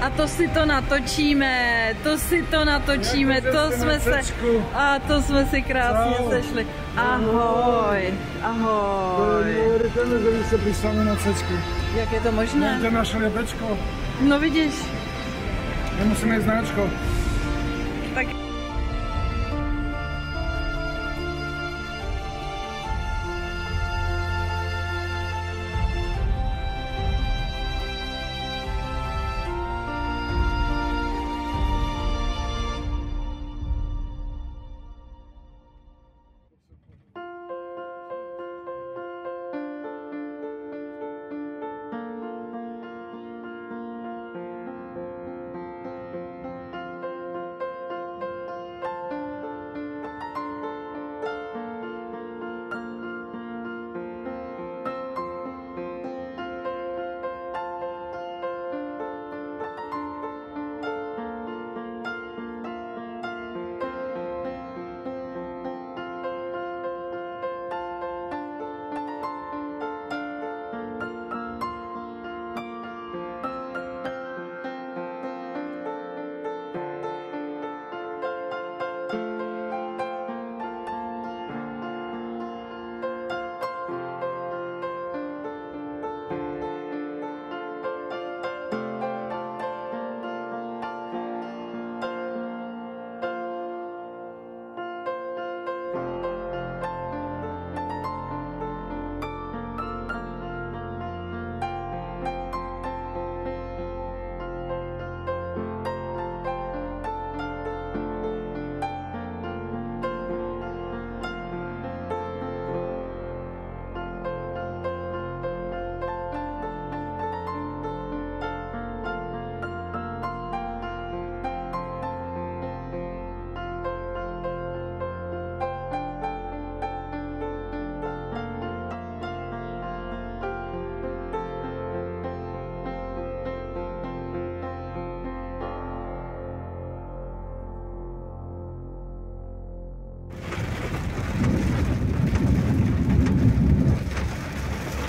A to si to natočíme, to jsme se krásně sešli. Ahoj, ahoj. Se přistaneme na cečku. Jak je to možné? Vidíte naše letečko? No vidíš. Nemusíme jít značko. Tak.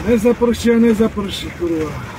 Nezaprší a nezaprší, kurva.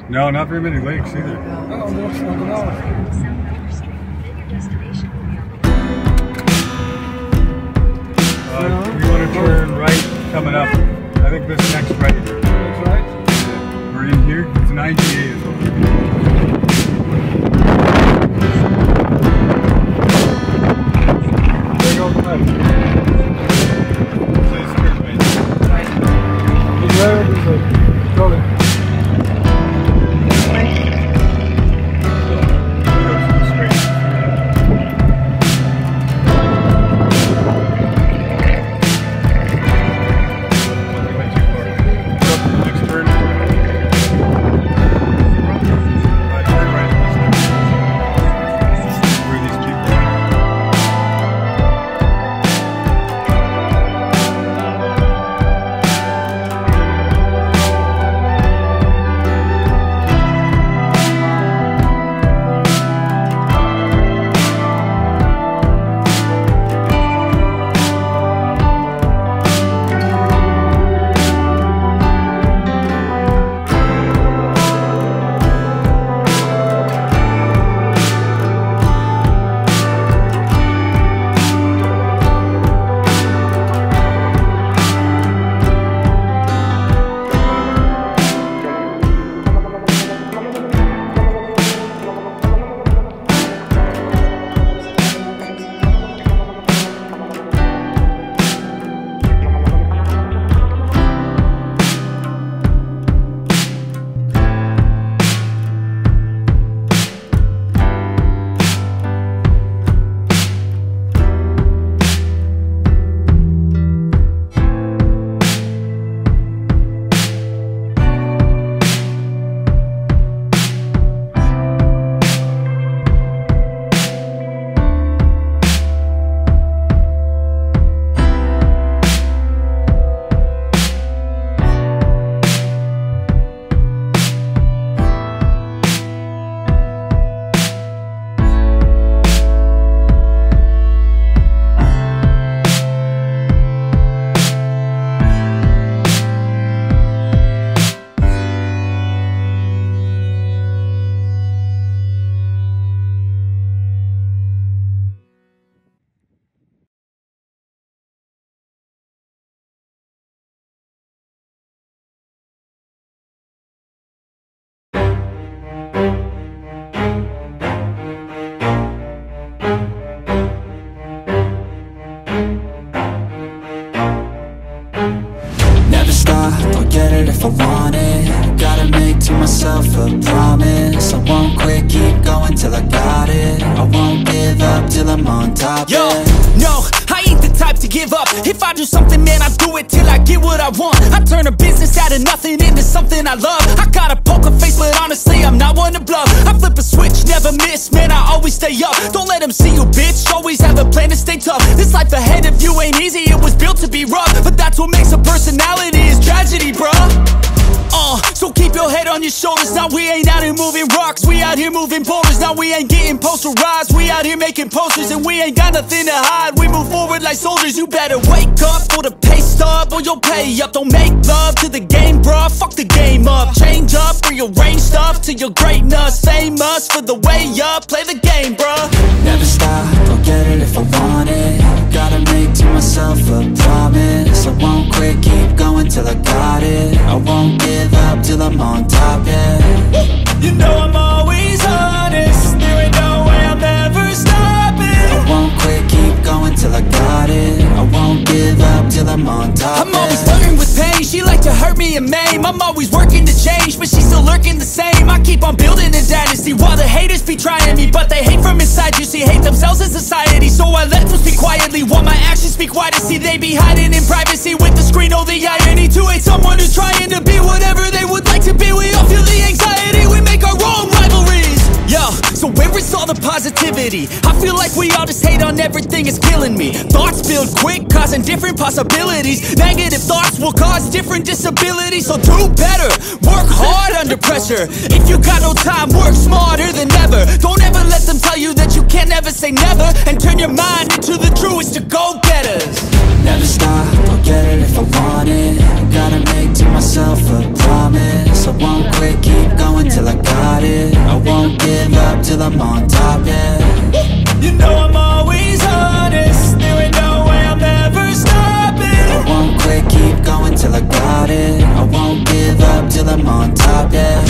No, not very many lakes either. We want to turn right coming up. I think this next right. That's right. We're in here. It's 98. There you go. it if I want it. Gotta make to myself a promise. I won't quit, keep going till I got it. I won't give up till I'm on top. Yo, yeah. no, I ain't the type to give up. If I do something, man, I do it till I get what I want. I turn a business out of nothing into something I love. I got a poker face, but honestly, I'm not one to bluff. I flip a switch, never miss, man, I always stay up. Don't let them see you, bitch, always have a plan to stay tough. This life ahead of you ain't easy, it was built to be rough. But that's what makes a personality, is tragedy, bruh. So keep your head on your shoulders. Now we ain't out here moving rocks, we out here moving boulders. Now we ain't getting posterized, we out here making posters. And we ain't got nothing to hide, we move forward like soldiers. You better wake up for the pay stub, or you'll pay up. Don't make love to the game, bruh, fuck the game up. Change up, rearrange stuff to your greatness. Famous for the way up, play the game, bruh. Never stop, I'll get it if I want it. Gotta make to myself a promise. I won't quit, keep going till I got it. I won't give up till I'm on top, yeah. You know I'm always honest, there ain't no way I'm ever stopping. I won't quit, keep going till I got it. I won't give up till I'm on top, I'm always flirting with pain, she like to hurt me and maim. I'm always working to change, but she's still lurking the same. I keep on building a dynasty while the haters be trying me. But they hate from inside, you see, hate themselves in society. So I let them speak quietly while my actions speak wider. See, they be hiding in privacy with the screen, oh the irony. To hate someone who's trying to be whatever they would like to be. We all feel the anxiety, we make our own rivalries. Yo, so where is all the positivity? I feel like we all just hate on everything, it's killing me. Thoughts build quick, causing different possibilities. Negative thoughts will cause different disabilities. So do better, work hard under pressure. If you got no time, work smarter than ever. Don't ever let them tell you that you can't never say never. And turn your mind into the truest of go-getters. Never stop, I'll get it if I want it. Gotta make to myself a promise. I won't quit, keep going till I got it. I won't give up till I'm on top, yeah. You know I'm always honest, there ain't no way I'm ever stopping. I won't quit, keep going till I got it. I won't give up till I'm on top, yeah.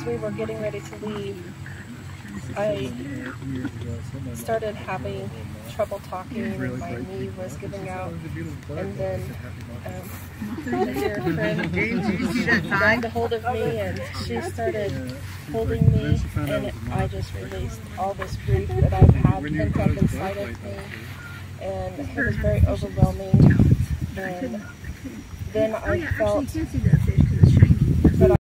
as we were getting ready to leave, I started having trouble talking and my knee was giving out, and then my dear friend grabbed a hold of me and she started holding me, and I just released all this grief that I've had pent up inside of me, and it was very overwhelming. And then I felt that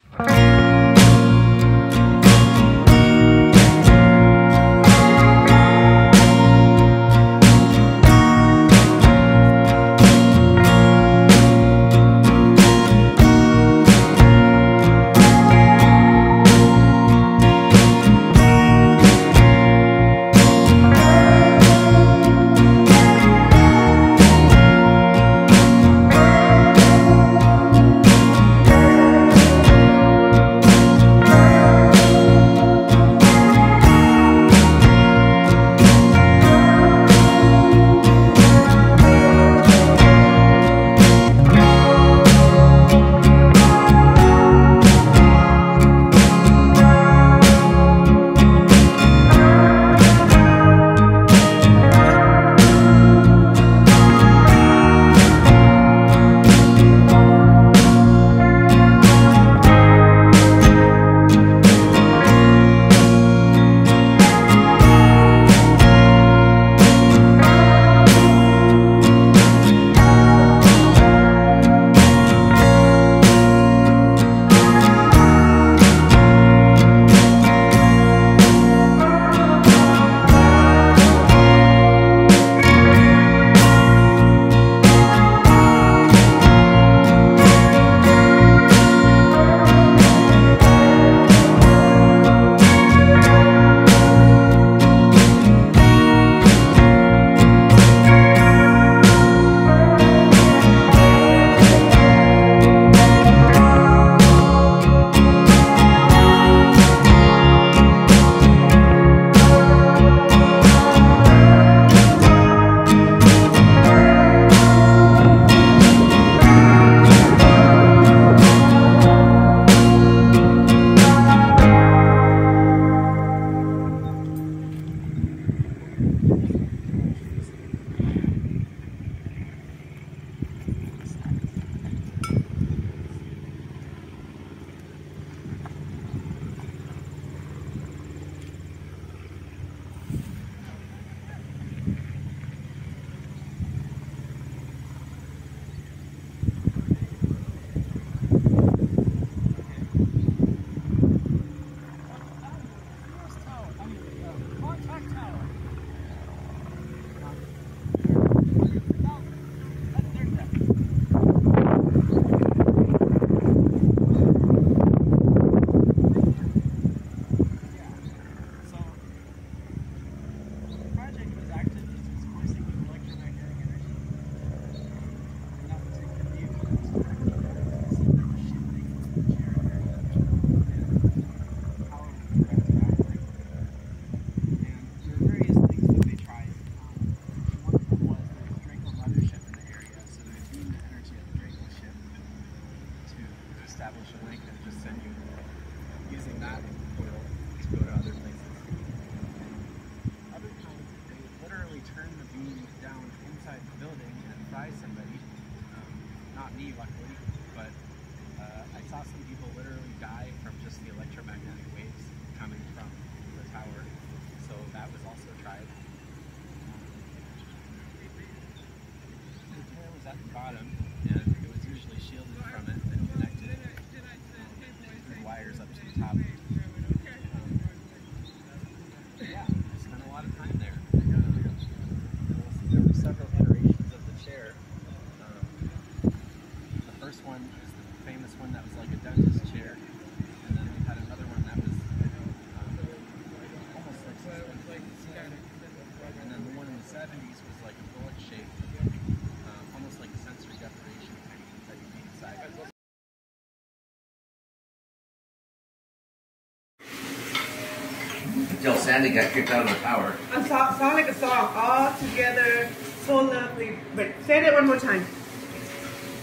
until Sandy got kicked out of the tower. Sound like a song, all together, so lovely. But say that one more time.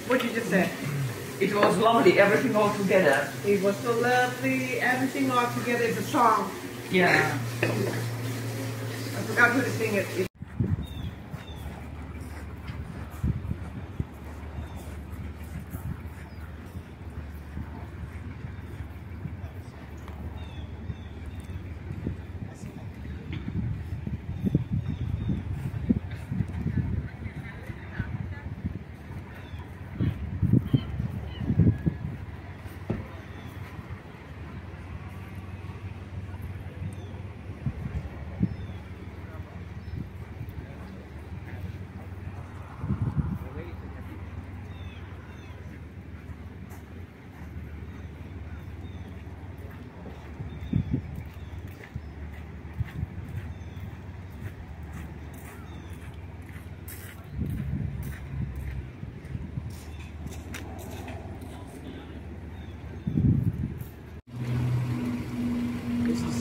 What you just said. It was lovely, everything all together. It was so lovely, everything all together is a song. Yeah. I forgot who to sing it.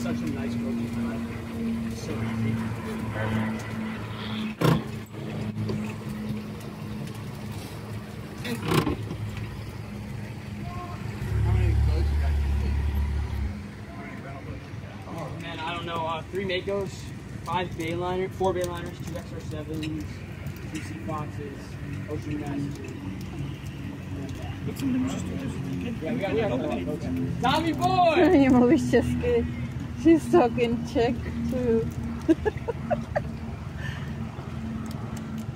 Such a nice boat. So easy. How many boats you got? Oh man, I don't know. 3 Makos, 5 Bayliner, 4 Bayliners, 2 XR7s, 2 Sea Foxes, Ocean Masters. Yeah, we got a lot of boats. Tommy boy! Nie mówisz česky. She's talking Czech too.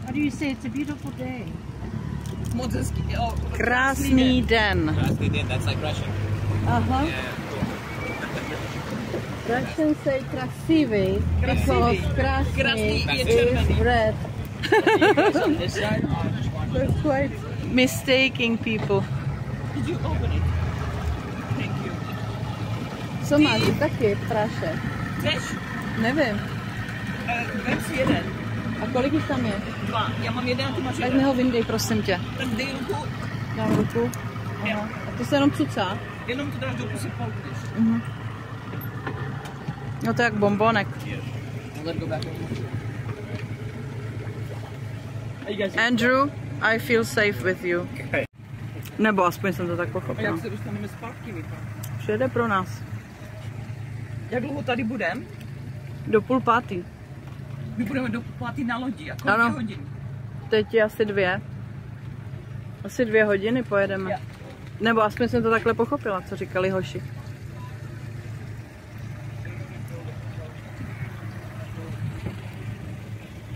How do you say it's a beautiful day? Krásný den. Krásný den, that's like Russian. Aha. Russian say krasivý, because krásný is red. That's quite mistaking people. Did you open it? Thank you. Co máš taky, práše? Chceš? Nevím. Vem si jeden. A kolik jich tam je? 2. Já mám jeden a ty máš Tak jeden. mi ho vyndej, prosím tě. Tak dej ruku. Dám ruku. Aha. A to se jenom cucá? Jenom to dáš do pusy polkneš. No to je jak bombonek. Andrew, I feel safe with you. Nebo aspoň jsem to tak A pochopila. jak se dostaneme zpátky, Vika? Přijede pro nás. Jak dlouho tady budeme? Do 4:30. My budeme do 5 na lodi. A kolik Ano. hodin? Teď je asi 2. Asi 2 hodiny pojedeme. Yeah. Nebo aspoň jsem to takhle pochopila, co říkali hoši.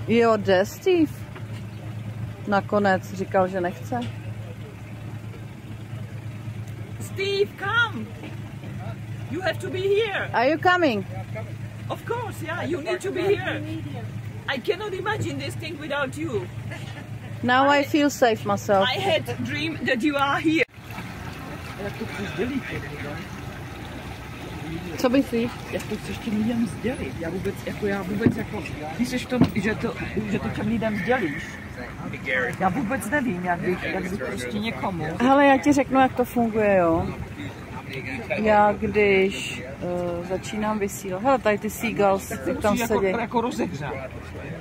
Jo, jde Steve. Nakonec říkal, že nechce. Steve, come! You have to be here. Are you coming? Of course, yeah, you need to be here. I cannot imagine this thing without you. Now I feel safe myself. I had a dream that you are here. Jak to chceš dělit? Co myslíš? Jak to chceš těm lidem sdělit? Já vůbec jako, ty jsi v tom, že to těm lidem sdělíš. Já vůbec nevím, jak bych prostě někomu. Hele, já ti řeknu, jak to funguje, jo. Já když začínám vysílat, hele, tady ty seagulls, jak tam sedí. Jako rozehřát.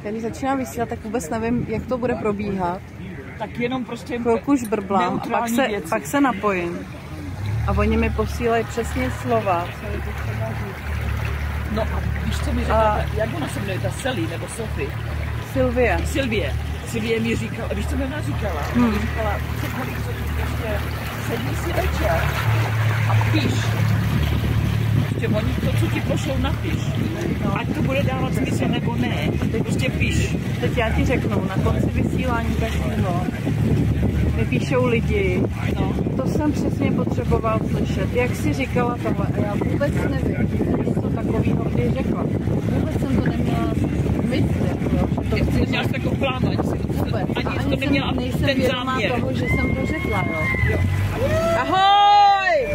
Já když začínám vysílat, tak vůbec nevím, jak to bude probíhat. Tak jenom prostě chvilku žbrblám a pak se napojím. A oni mi posílají přesně slova, co je to třeba říct. No a víš, co mi řekla, jak ona se jmenuje, ta Sally nebo Sophie? Sylvie mi říkala, víš, co mi ona říkala? Ona mi říkala, kolik co tu prostě sedí si večer a píš. Prostě oni to, co ti pošlou, napiš. Ať to bude dávat smysl nebo ne, prostě píš. Teď já ti řeknu, na konci vysílání každého mi píšou lidi, to jsem přesně potřeboval slyšet. Jak jsi říkala tohle, a já vůbec nevím, co takového kdy řekla. Vůbec jsem to neměla myslet, jo. Jak jsi měla takovou plánu, ani to neměla nejsem vědomá záměr toho, že jsem to řekla, jo. Ahoj!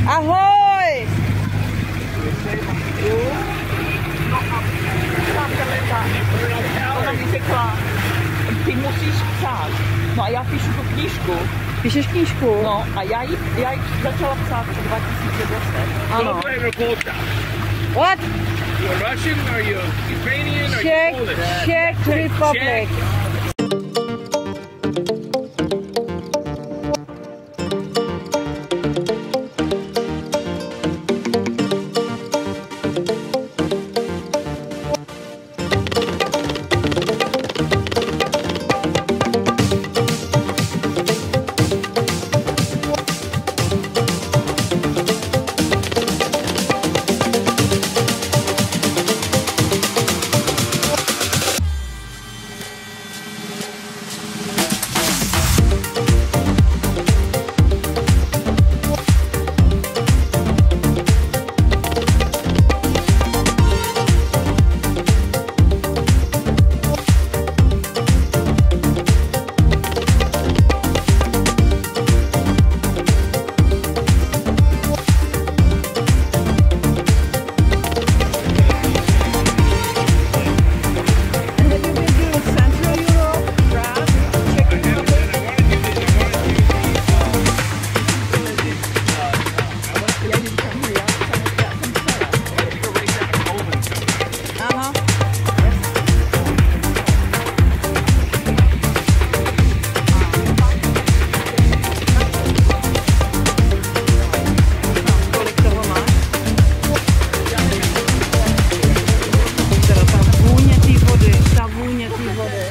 Ahoj! Ona mi řekla, ty musíš psát. No a já píšu tu knížku. Píšeš knížku? No a já ji začala psát v 2010. Ano. What? You're Russian, are you Ukrainian, or Czech, you Polish? Czech Republic. Czech.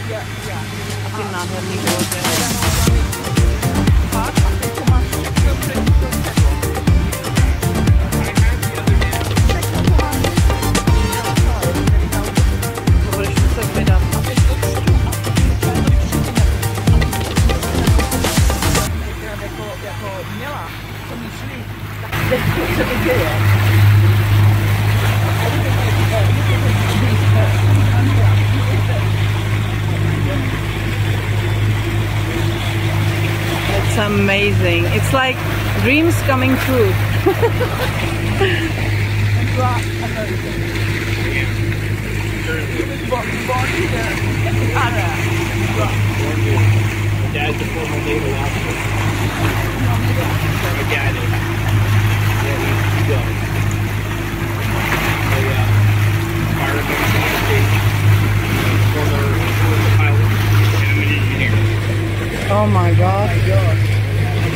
A ty nádherný vody. Budeš muset vydat. Jako měla, co mi šli, tak teď se to děje. It's amazing. It's like dreams coming true. Dad's a former naval officer. My dad is. Yeah, he's young. Fireman, former pilot, and I'm an engineer. Oh my God.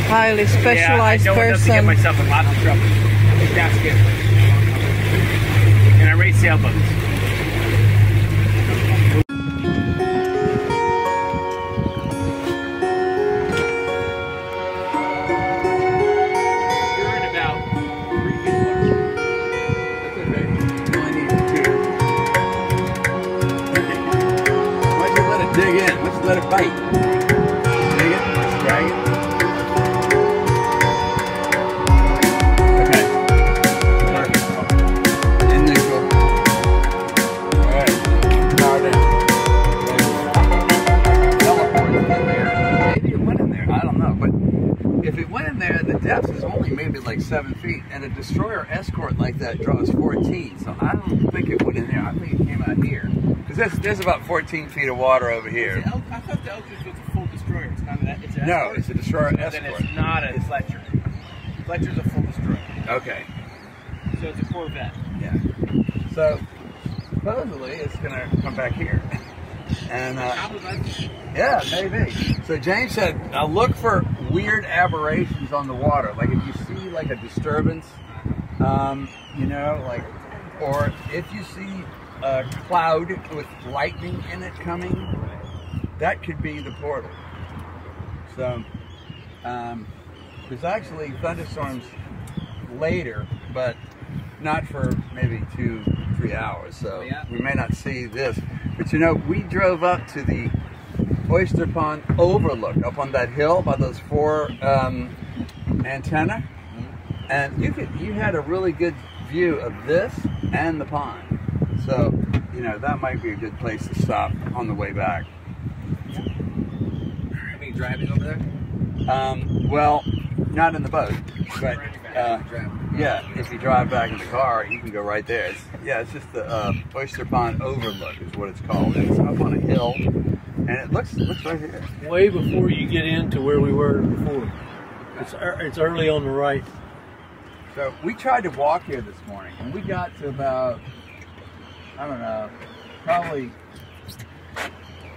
Highly specialized yeah, I know enough to person. get myself in lots of trouble. That's good. And I race sailboats. Dig in. Let's let it bite. Dig it. Let's drag it. Okay. In there you go. Alright. Power down. Teleport in there. Maybe it went in there. I don't know. But if it went in there, the depth is only maybe like 7 feet. And a destroyer escort like that draws 14. So I don't think it went in there. I think it came out here. There's about 14 feet of water over here. I thought the Eldridge was a full destroyer. It's not that. It's an No, escort. it's a destroyer escort. Then it's not a Fletcher. Fletcher's a full destroyer. Okay. So it's a Corvette. Yeah. So supposedly it's gonna come back here. And yeah, maybe. So James said, now look for weird aberrations on the water. Like if you see like a disturbance, you know, like, or if you see a cloud with lightning in it coming, that could be the portal. So there's actually thunderstorms later, but not for maybe 2-3 hours. So we may not see this. But you know, we drove up to the Oyster Pond overlook up on that hill by those 4 antenna, and you had a really good view of this and the pond. So, you know, that might be a good place to stop on the way back. Are you driving over there? Well, not in the boat, but yeah, if you drive back in the car, you can go right there. It's just the Oyster Pond overlook is what it's called. It's up on a hill, and it looks right here. Way before you get into where we were before. It's early on the right. So we tried to walk here this morning, and we got to about, I don't know, probably,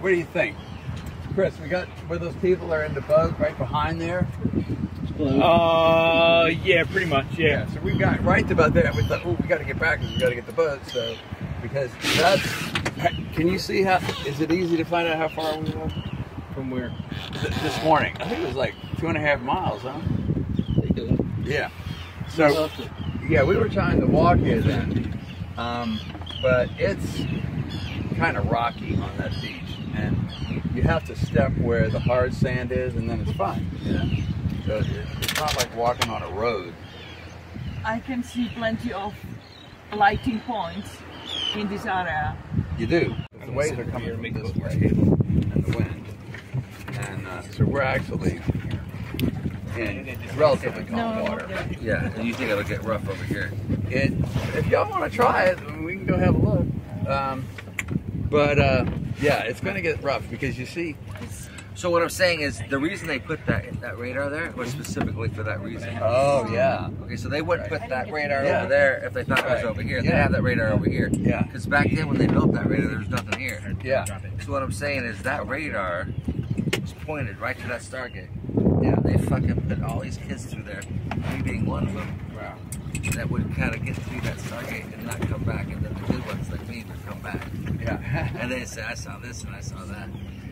what do you think? Chris, we got where those people are in the boat right behind there? Yeah, pretty much, yeah. So we got right about there. We thought, oh, we got to get back because we got to get the boat. So, because that's, can you see how, is it easy to find out how far we were? From where? This morning. I think it was like 2.5 miles, huh? Yeah. So, yeah, we were trying to walk here then, but it's kind of rocky on that beach, and you have to step where the hard sand is, and then it's fine, you know? So it's not like walking on a road. I can see plenty of lighting points in this area. You do. The waves are coming from this way, and the wind. And so we're actually in relatively calm water. Yeah, and you think it'll get rough over here? If y'all want to try it, we can go have a look. Yeah, it's going to get rough because you see. So what I'm saying is the reason they put that radar there was specifically for that reason. Oh, yeah. Okay, so they wouldn't put that radar over there if they thought it was over here. They have that radar over here. Yeah. Because back then when they built that radar, there was nothing here. Yeah. So what I'm saying is that radar was pointed right to that Stargate. Yeah. They fucking put all these kids through there, me being one of them. Wow. That would kind of get through that Stargate and not come back, and then the good ones like me would come back. Yeah. And they say, I saw this and I saw that.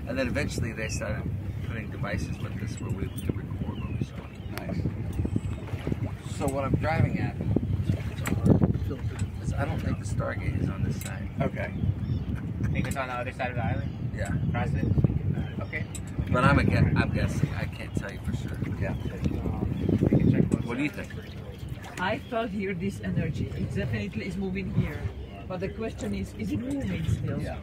And then eventually they started putting devices with this where we could record what we saw. Nice. So what I'm driving at is I don't think the Stargate is on this side. Okay. I think it's on the other side of the island? Yeah. Across it? Okay. But I'm guessing. I can't tell you for sure. Yeah. What do you think? I felt here this energy. It definitely is moving here. But the question is it moving still? Yeah.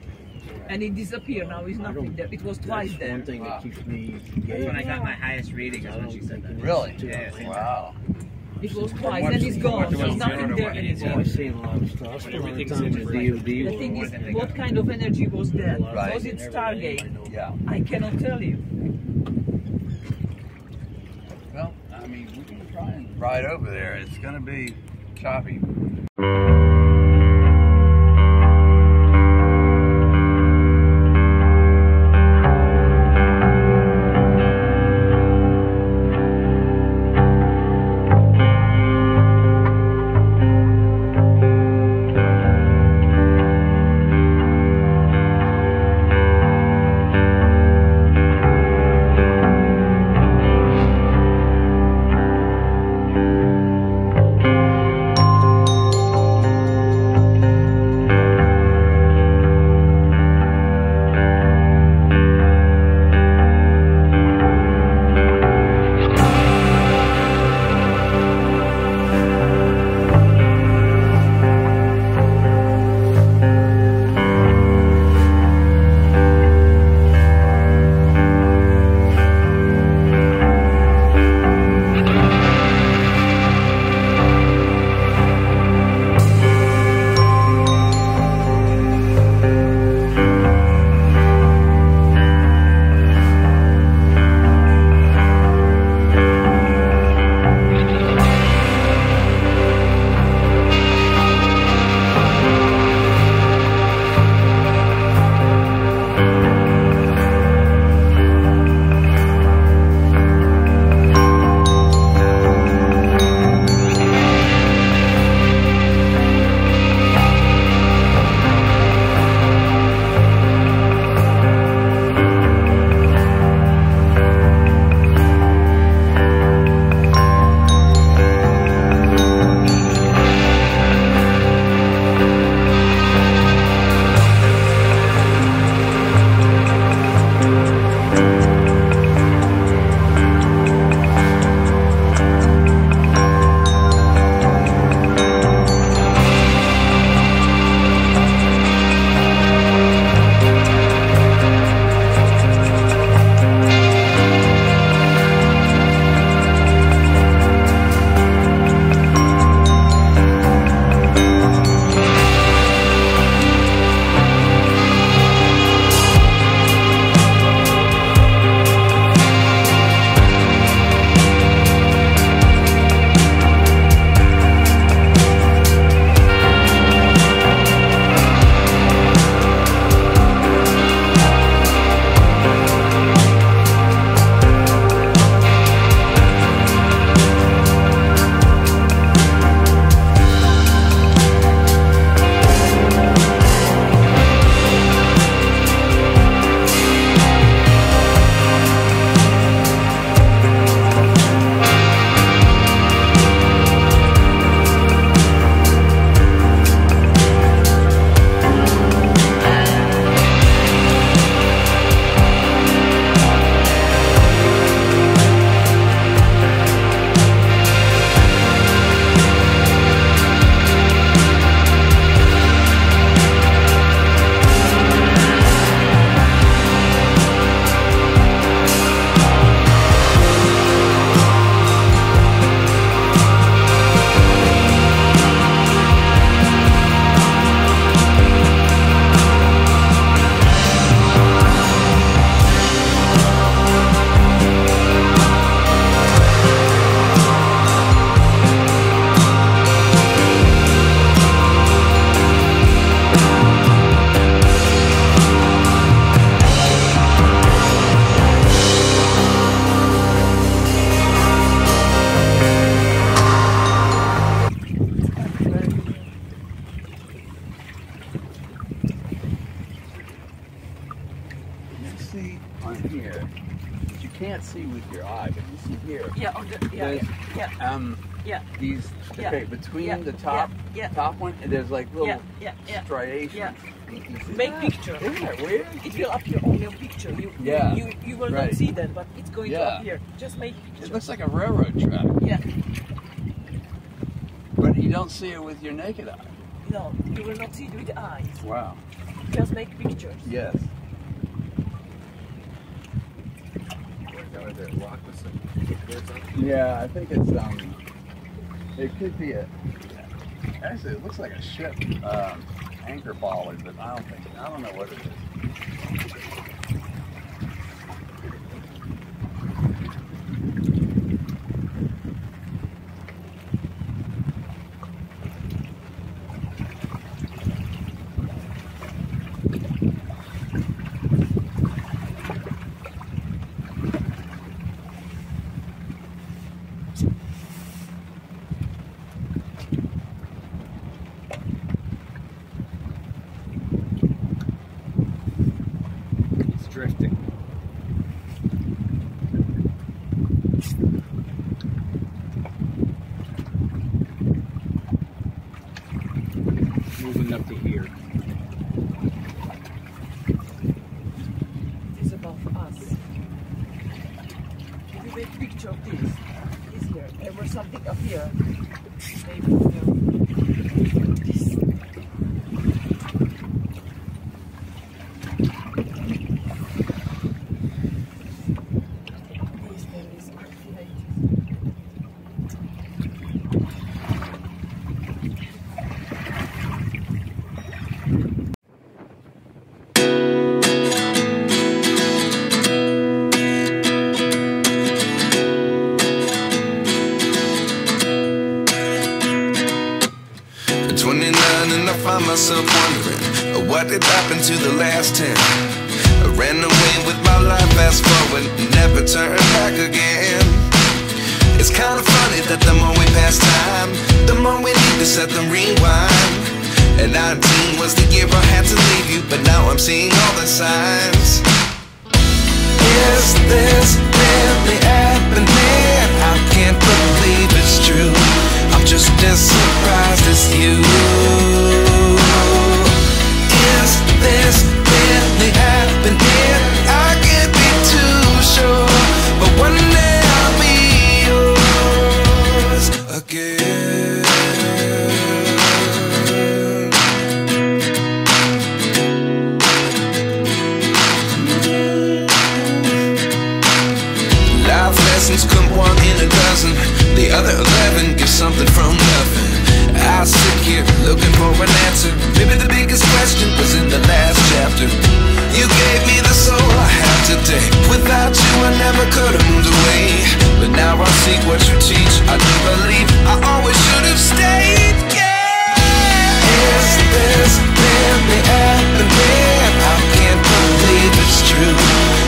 And it disappeared now, it's nothing there. It was twice there. One thing that keeps me That's when I got my highest reading, is when she said that. Really? Yeah. Wow. It was twice and it's gone. There's nothing there anymore. I've seen a lot of stuff. The thing is, what kind of energy was there? Right. Was it Stargate? Yeah. I cannot tell you. Well, I mean, we can try and ride over there. It's going to be choppy. see on here, that you can't see with your eye, but you see here. Yeah, on the, yeah, these, okay, between the top one, and there's like little striations. Make picture. Isn't that weird? It will appear on your picture. You will not see that, but it's going to appear. Just make picture. It looks like a railroad track. Yeah. But you don't see it with your naked eye. No, you will not see it with the eyes. Wow. Just make pictures. Yes. Yeah, I think it's it could be actually it looks like a ship anchor baller, but I don't know what it is. Drifting. Moving up to here. It's above us. If you make a picture of this, it's here. There was something up here. Maybe this. myself wondering what did happen to the last 10. I ran away with my life, fast forward, never turn back again. It's kind of funny that the more we pass time, the more we need to set them rewind. And 19 was the year I had to leave you, but now I'm seeing all the signs. Is this really happening? I can't believe it's true. I'm just as surprised as you. Is this really happening? I can't be too sure, but one day I'll be yours again. Life lessons come one in a dozen, the other 11 give something from nothing. I sit here looking for an answer. Maybe the biggest question was in the last chapter. You gave me the soul I have today. Without you I never could have moved away. But now I see what you teach. I do believe I always should have stayed. Yeah. Is this really happening? I can't believe it's true.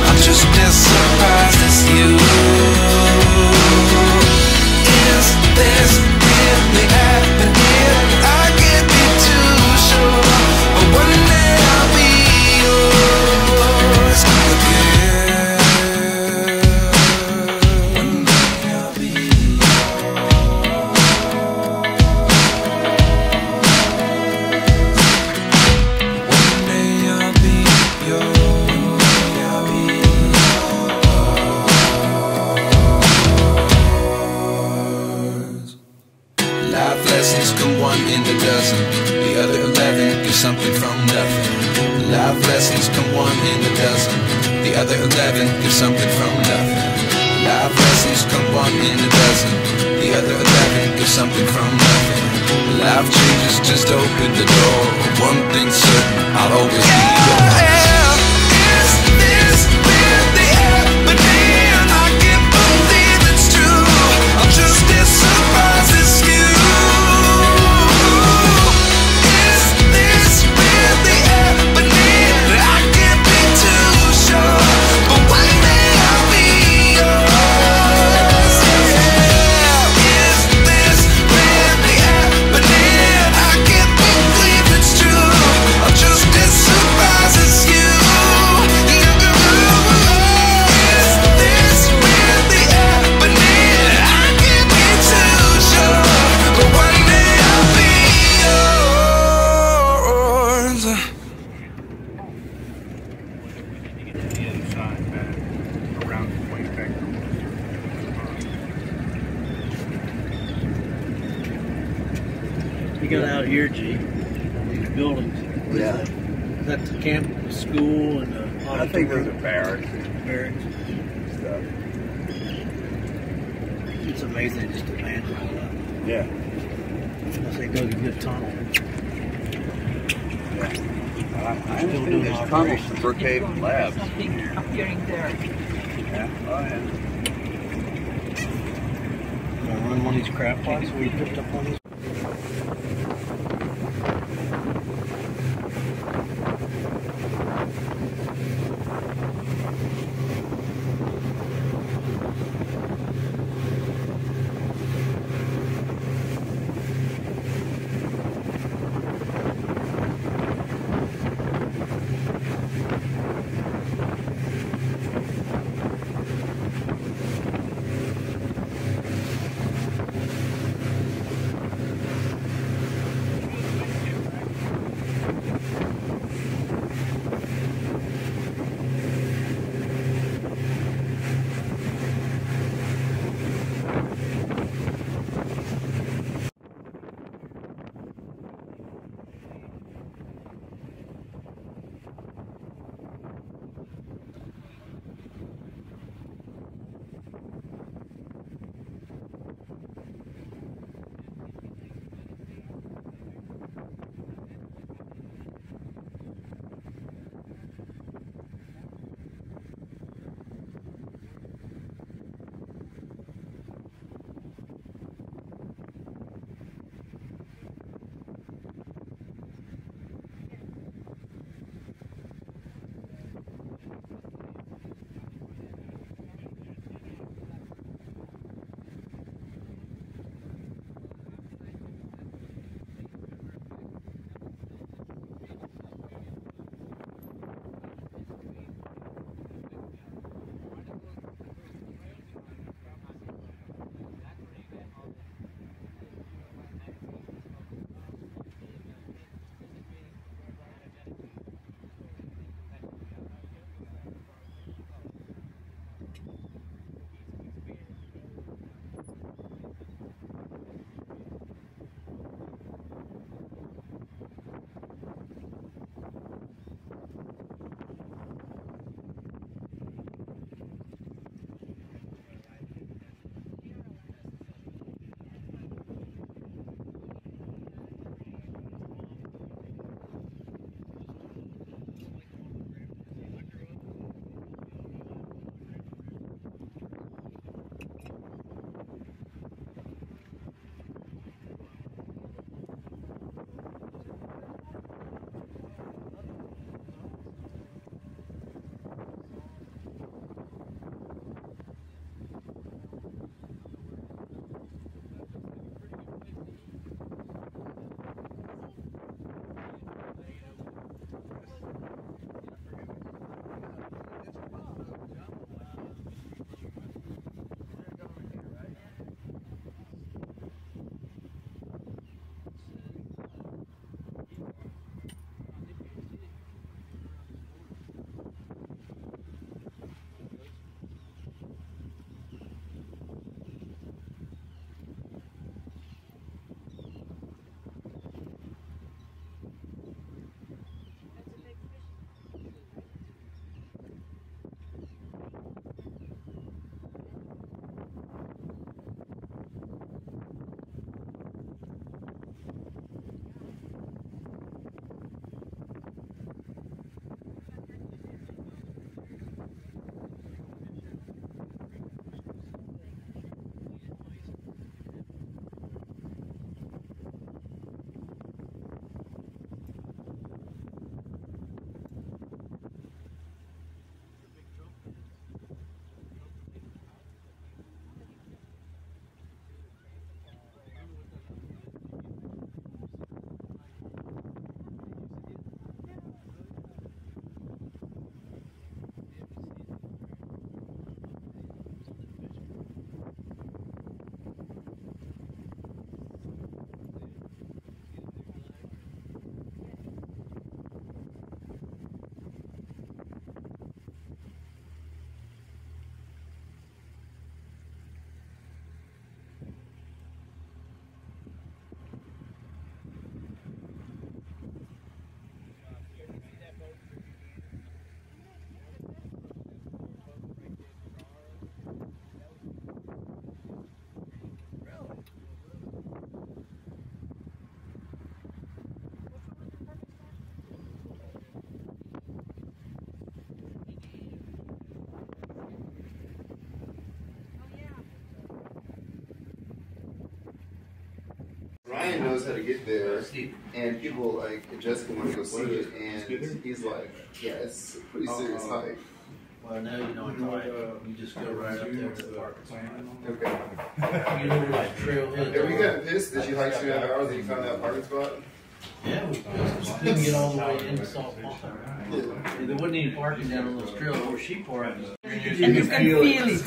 I'm just as surprised as you. Is this really happening? I can't be too sure, but one day I'll be yours again. One day I'll be yours. One day I'll be yours. I'll be yours. Life lessons come one in a dozen, the other 11 give something from nothing. Life lessons come one in a dozen, the other 11 give something from nothing. Life lessons come one in a dozen, the other 11 give something from nothing. Life changes just open the door. One thing's certain, I'll always be yours. Is this really happening? I can't believe it's true. I'm just as surprised as you. As looking out here, G, these buildings. What Yeah. is that the camp, the school, and the I think those are barracks. barracks? Stuff. It's amazing they just abandoned all that. Yeah. Unless they dug a good tunnel. I understand there's tunnels to Brookhaven Labs. Something appearing there. Yeah. Oh, yeah. Gonna run one of these crap pots where you picked up one of these. Ryan knows how to get there, and people like Jessica want to go see it, and he's like, yeah, it's a pretty serious hike. Well, now you know why. You just go right up there to the park. Okay. You know where that trail is. Have you gotten pissed that you hiked 2.5 hours and you found that parking spot? Yeah, we couldn't get all the way into Salt Lake. There wasn't any parking down on those trails where she parked. And you can feel it.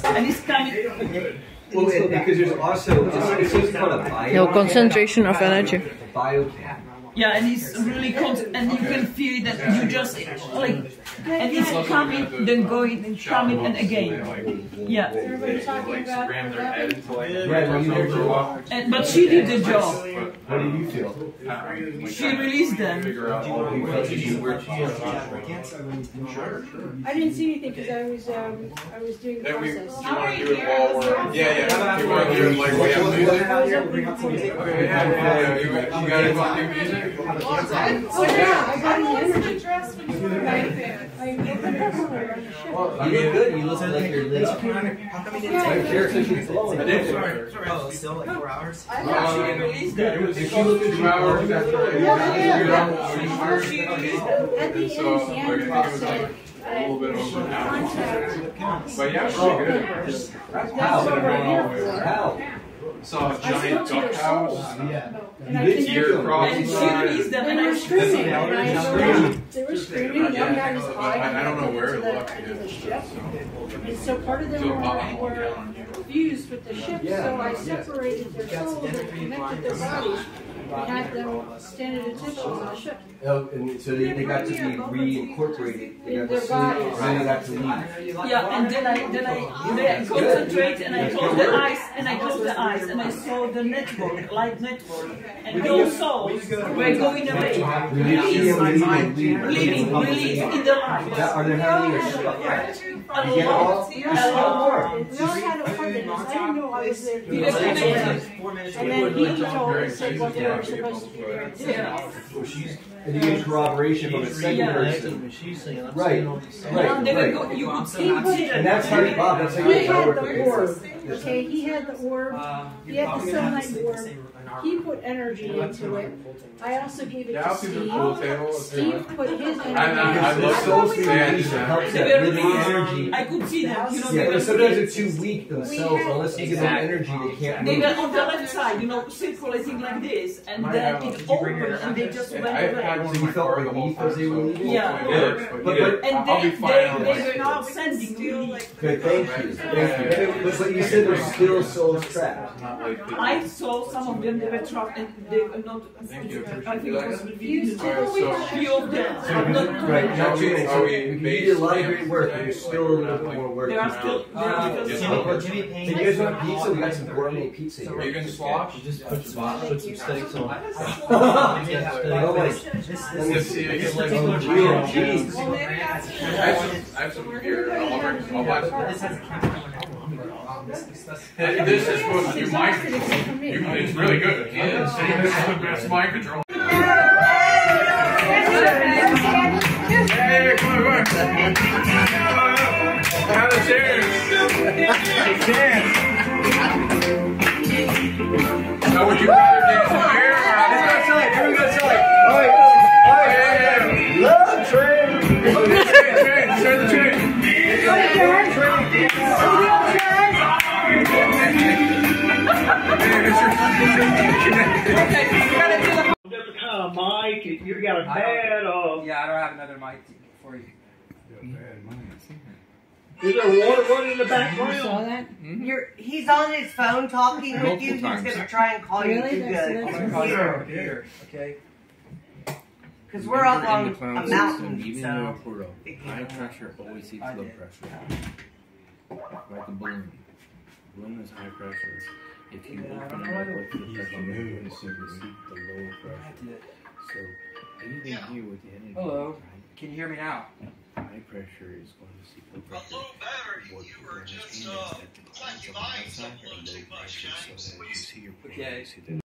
And it's kind of... Well, because there's also it's called a bio. No, concentration of energy. Biocam. Yeah, and it's really and you can feel that you just like, and it's coming, then going, then coming, and again. Yeah. Everybody talking about but she did the job. What did you feel? She released them. I didn't see anything because I was doing the process. You want to do it like we have music? Okay, yeah. You guys want to do music? Oh yeah, I got the energy dress when you were right there. I opened up on the ship. You look good. You look like you're lit. How come you didn't take it? I did. Sorry. Oh, still like 4 hours? I thought she released them. It was 2 hours after At the end, Sandra said, a little bit over an hour. But yeah, pretty good. How? Saw a giant duck house. Deer crossing. And she released them, and I screaming. They were screaming. The young guy was hiding. I don't know where it looked. And so part of them were fused with the ship, so I separated their souls and connected their bodies. We had them stand at attention on the ship. Oh, and so they got to be reincorporated. They got to sleep, and then they got to leave. Yeah, and then I concentrate, and I close the eyes, and I saw the network, light network, and those souls were going away, leaving in the light. Are there how many or stuff? A lot. We all had appointments. I didn't know I was there. And then he told us what they were supposed to be there doing. And you get corroboration from a second person. Right. You could see it. And that's how Bob, that's how He had the orb. Okay, he had the orb. He had the sunlight orb. He put energy into it. I also gave it to Steve. Steve put his energy. I love those things. I could see them. Yeah, but sometimes they're too weak themselves. Unless you give them energy, they can't They move. were on the left side, circulating like this, and then it opened, and they just went away. So you felt relief as they were leaving? Yeah. And they were not sending relief. Okay, thank you. But you said there's still souls trapped. I saw some of them, they were trapped, and they were not, I think it was refused to go with few of them. Right, not too many. You did a lot of great work, but there's still a little bit more work. There are still So you guys want pizza? We got some gourmet pizza here. Are you going to swap? Just put some steaks on. I have some beer. I'll buy some. This is supposed to do mic control. It's really good. This is the best mic control. Hey, come on. Have a chairs. Now, would you rather dance in here? Here we go, Sully. All right. Love train. Share the chain. Mike, you got a bad Yeah, I don't have another mic for you. Is there water running in the background? You saw that? He's on his phone talking with you. He's going to try and call you too good. I'm going to call you here, okay? Because we're up on a mountain, even so... high pressure always eats low pressure. Like a balloon. Balloon is high pressure. If you open it up with the pressure, you're going to see the lower pressure. So anything here with the energy, Hello. Can you hear me now? high pressure is going to see low pressure. What you understand is that the clouds on the outside are low pressure, so that you see your pressure, you see the